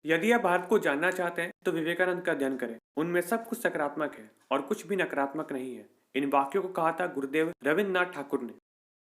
यदि आप भारत को जानना चाहते हैं तो विवेकानंद का अध्ययन करें। उनमें सब कुछ सकारात्मक है और कुछ भी नकारात्मक नहीं है। इन वाक्यों को कहा था गुरुदेव रविन्द्रनाथ ठाकुर ने।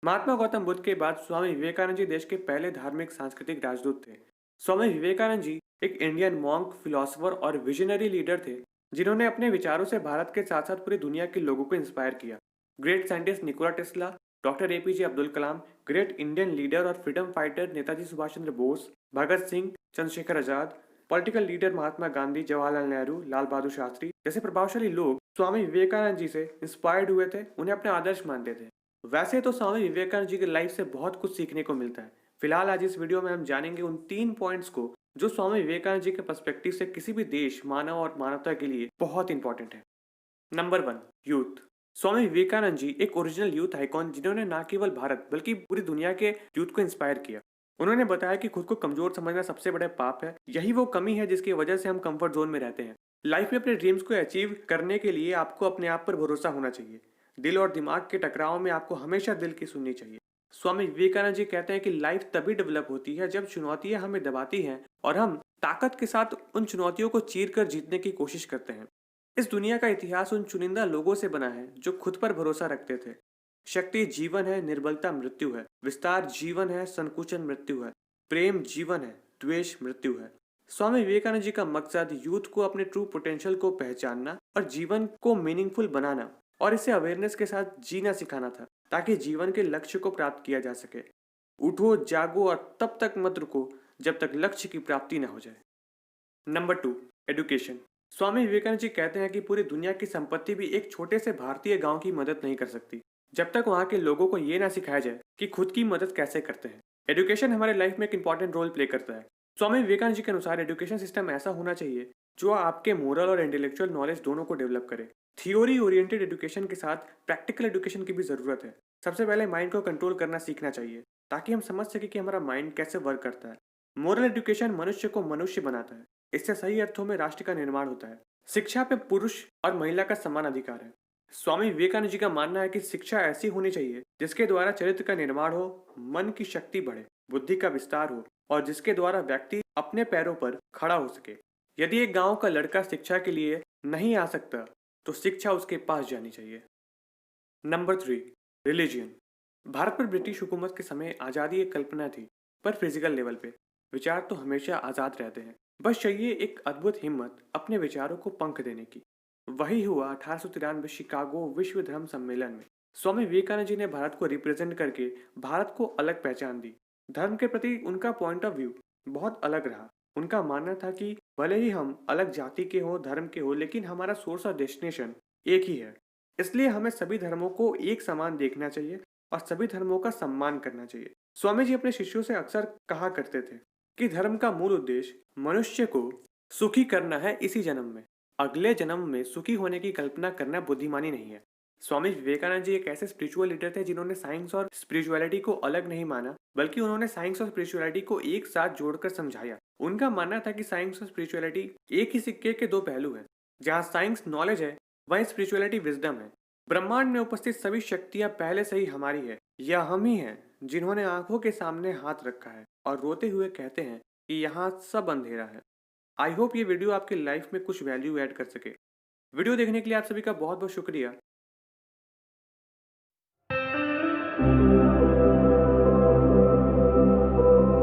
महात्मा गौतम बुद्ध के बाद स्वामी विवेकानंद जी देश के पहले धार्मिक सांस्कृतिक राजदूत थे। स्वामी विवेकानंद जी एक इंडियन मॉन्क, फिलोसोफर और विजनरी लीडर थे, जिन्होंने अपने विचारों से भारत के साथ साथ पूरी दुनिया के लोगों को इंस्पायर किया। Great scientist Nikola Tesla, doctor A P J Abdul Kalam, great Indian leader और freedom fighter Netaji Subhash Chandra Bose, Bhagat Singh, Chandrashekhar Azad, political leader Mahatma Gandhi, Jawaharlal Nehru, Lal Bahadur Shastri जैसे प्रभावशाली लोग स्वामी विवेकानंद जी से इंस्पायर्ड हुए थे, उन्हें अपने आदर्श मानते थे। वैसे तो स्वामी विवेकानंद जी की लाइफ से बहुत कुछ सीखने को मिलता है। फिलहाल आज इस वीडियो में हम जानेंगे उन 3 पॉइंट्स को जो स्वामी विवेकानंद जी के पर्सपेक्टिव से किसी भी देश, मानव और मानवता के लिए बहुत इंपॉर्टेंट है। Number 1, youth. स्वामी विवेकानंद जी एक ओरिजिनल यूथ आइकॉन, जिन्होंने न केवल भारत बल्कि पूरी दुनिया के यूथ को इंस्पायर किया। उन्होंने बताया कि खुद को कमजोर समझना सबसे बड़ा पाप है। यही वो कमी है जिसकी वजह से हम कंफर्ट जोन में रहते हैं। लाइफ में अपने ड्रीम्स को अचीव करने के लिए आपको अपने आप पर भरोसा होना चाहिए। दिल और दिमाग के टकराव में आपको हमेशा दिल की सुननी चाहिए। स्वामी विवेकानंद जी कहते हैं कि लाइफ तभी डेवलप होती है जब चुनौतियां हमें दबाती हैं और हम ताकत के साथ उन चुनौतियों को चीर कर जीतने की कोशिश करते हैं। इस दुनिया का इतिहास उन चुनिंदा लोगों से बना है जो खुद पर भरोसा रखते थे। शक्ति जीवन है, निर्बलता मृत्यु है। विस्तार जीवन है, संकुचन मृत्यु है। प्रेम जीवन है, द्वेष मृत्यु है। स्वामी विवेकानंद जी का मकसद यूथ को अपने ट्रू पोटेंशियल को पहचानना और जीवन को मीनिंगफुल बनाना और इसे अवेयरनेस के साथ जीना सिखाना था, ताकि जीवन के लक्ष्य को प्राप्त किया जा सके। उठो, जागो और तब तक मत रुको जब तक लक्ष्य की प्राप्ति न हो जाए। Number 2, education. स्वामी विवेकानंद जी कहते हैं कि पूरी दुनिया की संपत्ति भी एक छोटे से भारतीय गांव की मदद नहीं कर सकती, जब तक वहां के लोगों को ये ना सिखाया जाए कि खुद की मदद कैसे करते हैं। एजुकेशन हमारे लाइफ में एक इंपॉर्टेंट रोल प्ले करता है। स्वामी विवेकानंद जी के अनुसार एजुकेशन सिस्टम ऐसा होना चाहिए जो आपके मोरल और इंटेलेक्चुअल नॉलेज दोनों को डेवलप करे। थियोरी ओरिएंटेड एजुकेशन के साथ प्रैक्टिकल एजुकेशन की भी जरूरत है। सबसे पहले माइंड को कंट्रोल करना सीखना चाहिए, ताकि हम समझ सके कि हमारा माइंड कैसे वर्क करता है। मोरल एजुकेशन मनुष्य को मनुष्य बनाता है। इससे सही अर्थों में राष्ट्र का निर्माण होता है। शिक्षा पे पुरुष और महिला का समान अधिकार है। स्वामी विवेकानंद जी का मानना है कि शिक्षा ऐसी होनी चाहिए जिसके द्वारा चरित्र का निर्माण हो, मन की शक्ति बढ़े, बुद्धि का विस्तार हो और जिसके द्वारा व्यक्ति अपने पैरों पर खड़ा हो सके। यदि एक गांव का लड़का शिक्षा के लिए नहीं आ सकता तो शिक्षा उसके पास जानी चाहिए। Number 3, religion. भारत पर ब्रिटिश हुकूमत के समय आज़ादी एक कल्पना थी, पर फिजिकल लेवल पे विचार तो हमेशा आज़ाद रहते हैं। बस चाहिए एक अद्भुत हिम्मत अपने विचारों को पंख देने की। वही हुआ 1893 शिकागो विश्व धर्म सम्मेलन में। स्वामी विवेकानंद जी ने भारत को रिप्रेजेंट करके भारत को अलग पहचान दी। धर्म के प्रति उनका पॉइंट ऑफ व्यू बहुत अलग रहा। उनका मानना था कि भले ही हम अलग जाति के हो, धर्म के हो, लेकिन हमारा सोर्स और डेस्टिनेशन एक ही है। इसलिए हमें सभी धर्मों को एक समान देखना चाहिए और सभी धर्मों का सम्मान करना चाहिए। स्वामी जी अपने शिष्यों से अक्सर कहा करते थे कि धर्म का मूल उद्देश्य मनुष्य को सुखी करना है इसी जन्म में। अगले जन्म में सुखी होने की कल्पना करना बुद्धिमानी नहीं है। स्वामी विवेकानंद जी एक ऐसे स्पिरिचुअल लीडर थे जिन्होंने साइंस और स्पिरिचुअलिटी को अलग नहीं माना, बल्कि उन्होंने साइंस और स्पिरिचुअलिटी को एक साथ जोड़कर समझाया। उनका मानना था कि साइंस और स्पिरिचुअलिटी एक ही सिक्के के दो पहलू हैं। जहाँ साइंस नॉलेज है, वहीं स्पिरिचुअलिटी विजडम है। ब्रह्मांड में उपस्थित सभी शक्तियां पहले से ही हमारी है। यह हम ही हैं जिन्होंने आंखों के सामने हाथ रखा है और रोते हुए कहते हैं कि यहाँ सब अंधेरा है। आई होप ये वीडियो आपकी लाइफ में कुछ वैल्यू ऐड कर सके। वीडियो देखने के लिए आप सभी का बहुत बहुत शुक्रिया।